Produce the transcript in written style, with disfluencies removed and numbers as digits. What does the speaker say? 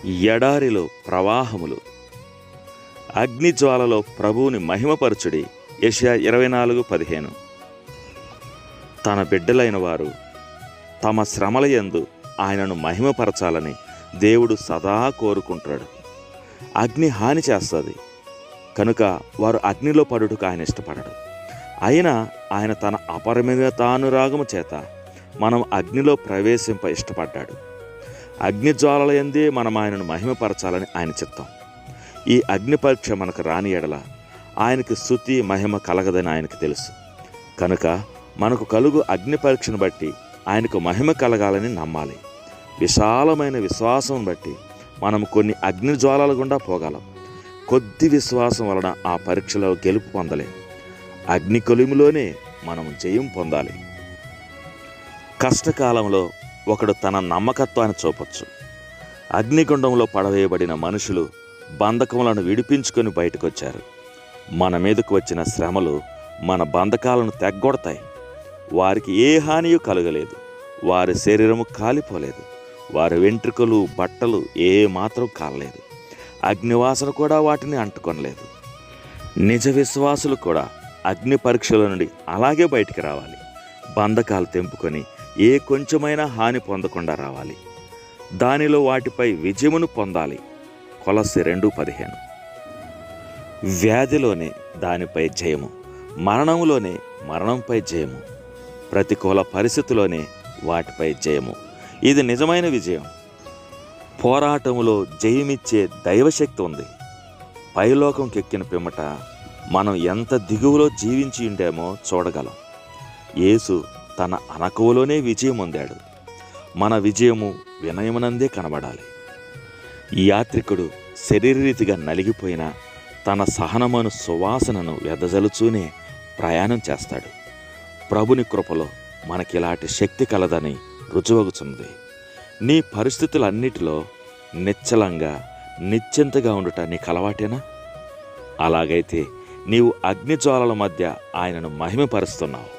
ఎడారిలో ప్రవాహములు. అగ్నిజ్వాలలో ప్రభువుని మహిమపరచుడి. యెషయా 24:15. తన బిడ్డలైన వారు తమ శ్రమలయందు ఆయనను మహిమపరచాలని దేవుడు సదా కోరుకుంటాడు. అగ్ని హాని చేస్తుంది కనుక వారు అగ్నిలో పడుటకు ఆయన ఇష్టపడడు. అయినా ఆయన తన అపరిమితానురాగము చేత మనం అగ్నిలో ప్రవేశింప ఇష్టపడ్డాడు. అగ్నిజ్వాలయందే మనం ఆయనను మహిమపరచాలని ఆయన చిత్తం. ఈ అగ్ని పరీక్ష మనకు రాని ఎడల ఆయనకి స్తుతి మహిమ కలగదని ఆయనకు తెలుసు. కనుక మనకు కలుగు అగ్ని పరీక్షను బట్టి ఆయనకు మహిమ కలగాలని నమ్మాలి. విశాలమైన విశ్వాసం బట్టి మనం కొన్ని అగ్నిజ్వాలల గుండా పోగలం. కొద్ది విశ్వాసం వలన ఆ పరీక్షలో గెలుపు పొందలేం. అగ్ని కొలిమిలోనే మనం జయం పొందాలి. కష్టకాలంలో ఒకడు తన నమ్మకత్వాన్ని చూపొచ్చు. అగ్నిగుండంలో పడవేయబడిన మనుషులు బంధకములను విడిపించుకొని బయటకు వచ్చారు. మన మీదకు వచ్చిన శ్రమలు మన బంధకాలను తెగ్గొడతాయి. వారికి ఏ హానియు కలగలేదు. వారి శరీరము కాలిపోలేదు. వారి వెంట్రుకలు బట్టలు ఏ మాత్రం కాలలేదు. అగ్నివాసన కూడా వాటిని అంటుకొనలేదు. నిజ విశ్వాసులు కూడా అగ్ని పరీక్షల నుండి అలాగే బయటికి రావాలి. బంధకాలు తెంపుకొని ఏ కొంచెమైనా హాని పొందకుండా రావాలి. దానిలో వాటిపై విజయమును పొందాలి. కొలస్సీ 2:15. వ్యాధిలోనే దానిపై జయము, మరణంలోనే మరణంపై జయము, ప్రతికూల పరిస్థితిలోనే వాటిపై జయము. ఇది నిజమైన విజయం. పోరాటములో జయమిచ్చే దైవశక్తి ఉంది. పైలోకంకెక్కిన పిమ్మట మనం ఎంత దిగువలో జీవించి ఉండేమో చూడగలం. యేసు తన అణకువలోనే విజయం పొందాడు. మన విజయము వినయమునందే కనబడాలి. ఈ యాత్రికుడు శరీరరీతిగా నలిగిపోయిన తన సహనమను సువాసనను వెదజలుచూనే ప్రయాణం చేస్తాడు. ప్రభుని కృపలో మనకిలాంటి శక్తి కలదని రుజువగుచున్నది. నీ పరిస్థితులన్నిటిలో నిశ్చలంగా నిశ్చింతగా ఉండుట నీకు అలవాటేనా? అలాగైతే నీవు అగ్నిజ్వాలల మధ్య ఆయనను మహిమపరుస్తున్నావు.